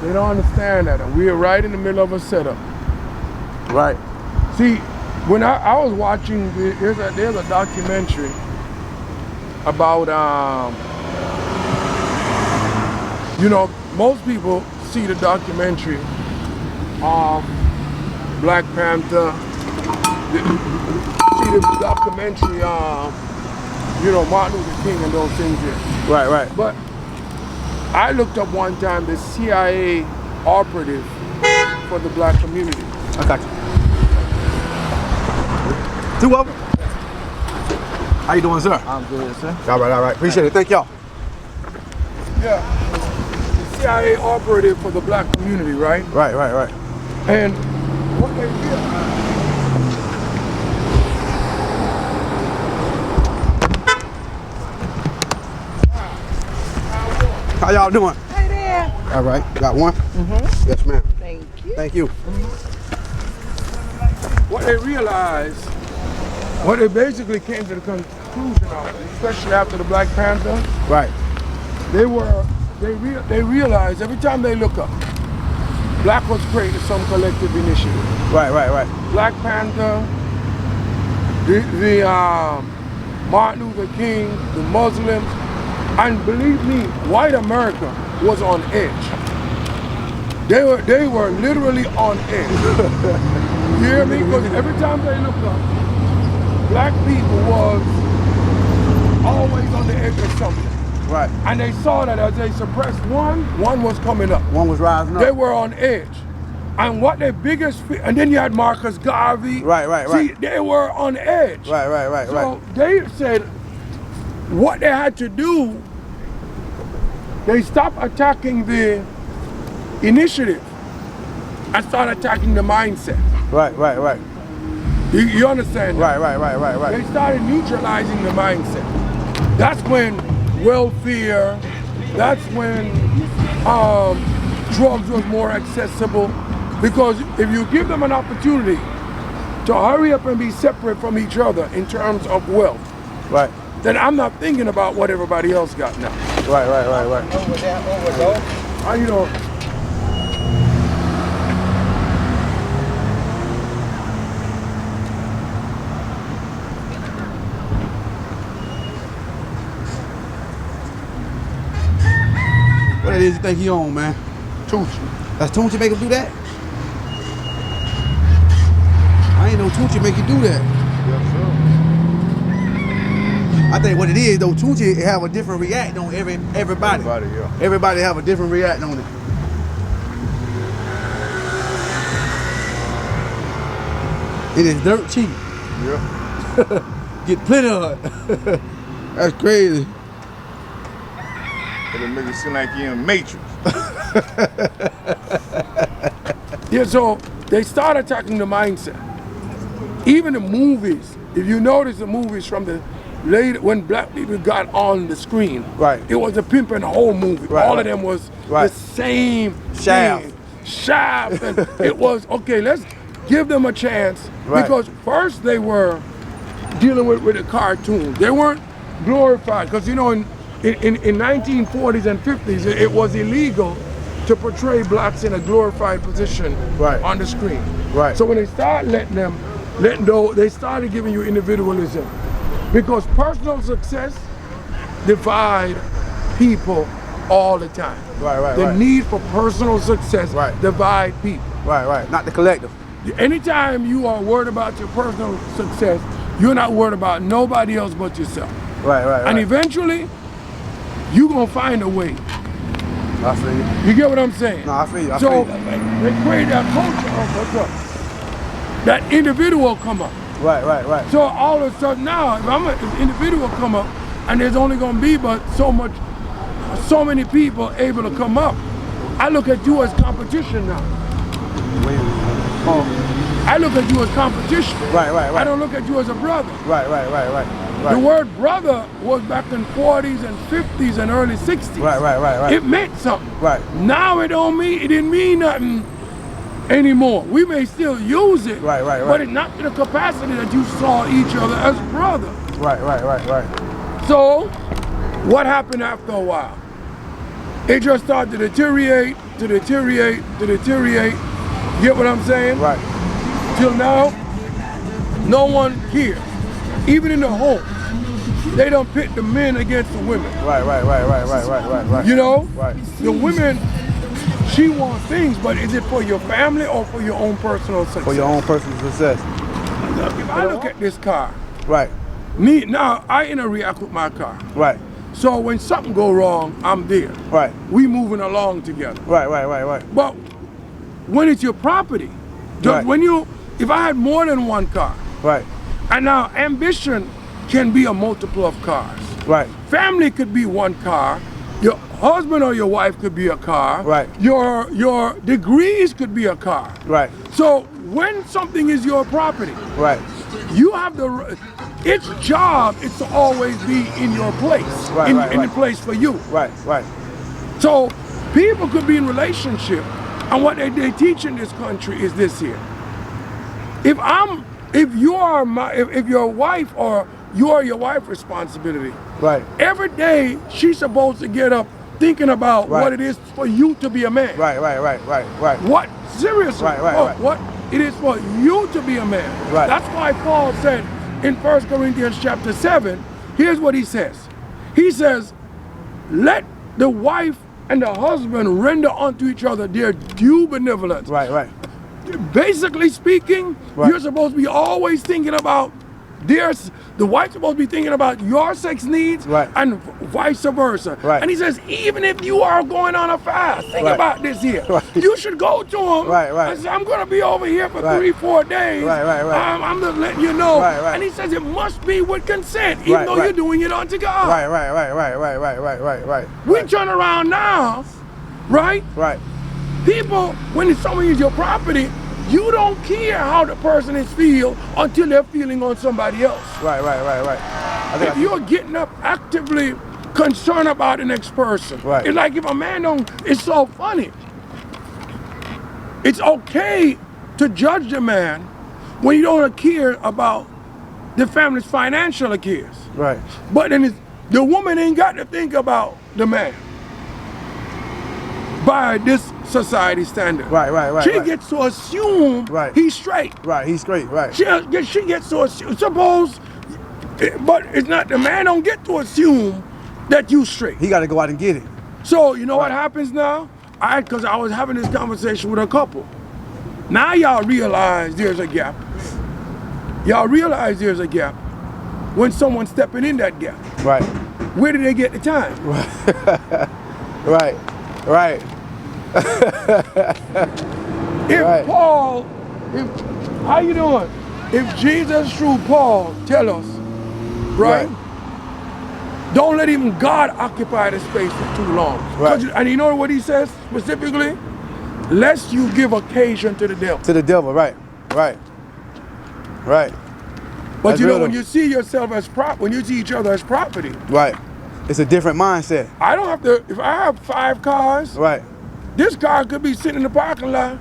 They don't understand that. And we are right in the middle of a setup. Right. See, when I was watching, there's a documentary about, you know, most people see the documentary of Black Panther, see the documentary, you know, Martin Luther King and those things here. Right, right. But I looked up one time the CIA operative for the black community. I got you. 2 of them? How you doing, sir? I'm good, sir. All right. Appreciate it. Thank y'all. Yeah, the CIA operative for the black community, right? Right. And what they did, How y'all doing? Hey there. All right. Got one? Mm-hmm. Yes, ma'am. Thank you. Thank you. what they realized, what they basically came to the conclusion of, especially after the Black Panther, Right. they realized every time they look up, black was created some collective initiative. Right. Black Panther, the Martin Luther King, the Muslims, and believe me, white America was on edge. They were literally on edge. You hear me? Because every time they looked up, black people was always on the edge of something. Right. And they saw that as they suppressed one was coming up. One was rising up. They were on edge. And what their biggest fear, and then you had Marcus Garvey. Right. See, they were on edge. Right. So they said what they had to do, they stopped attacking the initiative and started attacking the mindset. Right. You understand that? Right. They started neutralizing the mindset. That's when welfare, that's when drugs was more accessible. Because if you give them an opportunity to hurry up and be separate from each other in terms of wealth, Right. then I'm not thinking about what everybody else got now. Right. How you doing? What it is you think he on, man? Tucci. That's Tunchi make him do that? I ain't know Tunchi make you do that. Yes, sir. I think what it is though, Tunchi have a different react on everybody. Everybody, yeah. Everybody have a different react on it. It is dirt cheap. Yeah. Get plenty of it. That's crazy. It'll make it seem like you're in Matrix. Yeah, so they start attacking the mindset. Even the movies, if you notice the movies from the late, when black people got on the screen, Right. it was a pimp and whole movie. Right, All right. of them was Right. the same Shaft. thing. Shaft. And it was, okay, let's give them a chance. Right. Because first they were dealing with the cartoons. They weren't glorified. Because, you know, in 1940s and 50s, it was illegal to portray blacks in a glorified position Right. on the screen. Right. So when they started they started giving you individualism. Because personal success divide people all the time. Right. The need for personal success Right. divide people. Right. Not the collective. Anytime you are worried about your personal success, you're not worried about nobody else but yourself. Right. And eventually, you're gonna find a way. I feel you. You get what I'm saying? No, I feel you. I So feel you. they create that culture of what's up. That individual come up. Right. So all of a sudden now, if I'm an individual come up, and there's only gonna be but so many people able to come up, I look at you as competition now. I look at you as competition. Right. I don't look at you as a brother. Right. The word brother was back in 40s and 50s and early 60s. Right. It meant something. Right. Now it didn't mean nothing anymore. We may still use it, Right. but it's not to the capacity that you saw each other as brother. Right. So, what happened after a while? It just started to deteriorate. to deteriorate. Get what I'm saying? Right. Till now, no one cares. Even in the home, they don't pit the men against the women. Right. You know? Right. The women, she wants things, but is it for your family or for your own personal success? For your own personal success. Look, if I look at this car, Right. I interact with my car. Right. So when something go wrong, I'm there. Right. We moving along together. Right. But when it's your property, Right. if I had more than one car, Right. and now ambition can be a multiple of cars. Right. Family could be one car. Your husband or your wife could be a car. Right. Your degrees could be a car. Right. So when something is your property, Right. you have its job is to always be in your place, in the place for you. Right. So people could be in relationship, and what they teach in this country is this here. If your wife or you are your wife's responsibility. Right. Every day she's supposed to get up thinking about Right. what it is for you to be a man. Right. What seriously? Right. What it is for you to be a man. Right. That's why Paul said in 1 Corinthians chapter 7, here's what he says. He says, let the wife and the husband render unto each other their due benevolence. Right. Basically speaking, Right. you're supposed to be always thinking about the wife's supposed to be thinking about your sex needs, Right. and vice versa. Right. And he says, even if you are going on a fast, think Right. about this here. Right. You should go to him Right. and say, I'm going to be over here for Right. 3-4 days. Right. I'm just letting you know. Right. And he says it must be with consent, even Right. though Right. you're doing it unto God. Right. We turn around now, right? Right. People, when someone is your property, you don't care how the person is feel until they're feeling on somebody else. Right. If you're getting up actively concerned about the next person, Right. it's like if a man don't, it's so funny. It's okay to judge the man when you don't care about the family's financial cares. Right. But then the woman ain't got to think about the man by this society standard. Right. She gets to assume Right. he's straight. Right. He's straight. Right. She gets to assume, but it's not, the man don't get to assume that you straight. He got to go out and get it. So you know what Right. happens now? Because I was having this conversation with a couple. Now y'all realize there's a gap. Y'all realize there's a gap when someone's stepping in that gap. Right. Where do they get the time? Right. If Right. Paul, how you doing? If Jesus through Paul tell us, right? Don't let even God occupy the space for too long. Right. And you know what he says specifically? Lest you give occasion to the devil. To the devil. Right. But That's you know, real when though. you see yourself as when you see each other as property, Right. It's a different mindset. I don't have to, if I have 5 cars, Right. this car could be sitting in the parking lot,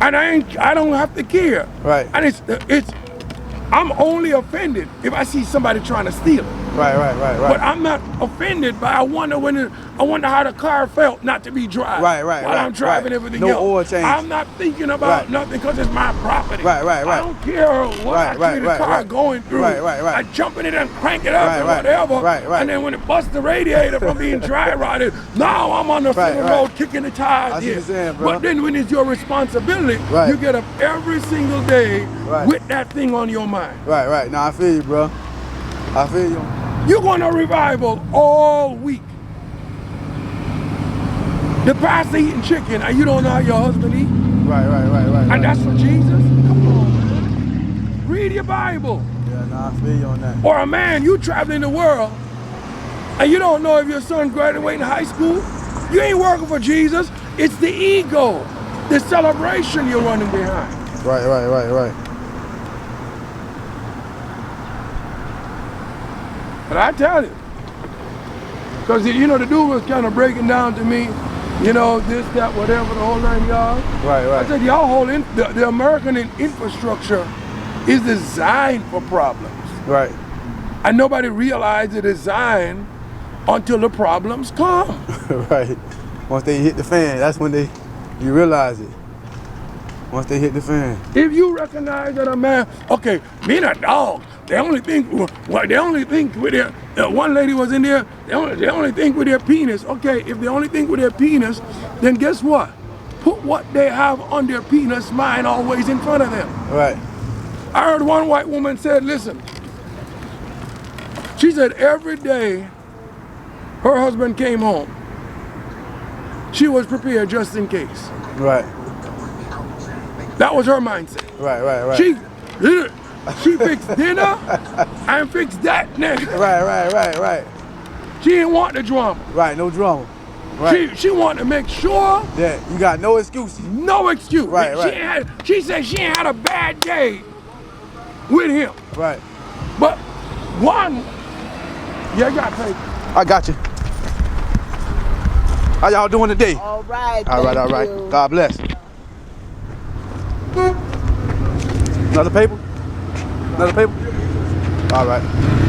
and I don't have to care. Right. And I'm only offended if I see somebody trying to steal it. Right. But I'm not offended, but I wonder how the car felt not to be dry Right, while right, I'm driving right. everything No else. oil change. I'm not thinking about Right. nothing because it's my property. Right. I don't care what I see the car going through. Right. I jump in it and crank it up Right, and right. whatever. Right. And then when it busts the radiator from being dry rotted, now I'm on the Right, front right. road kicking the tires. I see what here. you're saying, bro. But then when it's your responsibility, Right. you get up every single day Right. with that thing on your mind. Right. Now I feel you, bro. I feel you. You're going to revival all week. The pastor eating chicken and you don't know how your husband eat? Right. And that's for Jesus? Come on, man. Read your Bible. Yeah, nah, I feel you on that. Or a man, you traveling the world and you don't know if your son graduating high school. You ain't working for Jesus. It's the ego, the celebration you're running behind. Right. But I tell you, because you know the dude was kind of breaking down to me, you know, this, that, whatever, the whole 9 yards. Right. I said, y'all the American infrastructure is designed for problems. Right. And nobody realized the design until the problems come. Right. Once they hit the fan, that's when you realize it. Once they hit the fan. If you recognize that a man, okay, being a dog, they only think with their, one lady was in there, they only think with their penis. Okay, if they only think with their penis, then guess what? Put what they have on their penis mind always in front of them. Right. I heard one white woman said, listen, she said every day her husband came home, she was prepared just in case. Right. That was her mindset. Right. She fixed dinner and fixed that nigga. Right. She didn't want the drama. Right, no drama. Right. She wanted to make sure That you got no excuses. no excuse. Right. She said she ain't had a bad day with him. Right. But one, you got paid. I got you. How y'all doing today? All right. All right. thank you. God bless. Another paper? All right.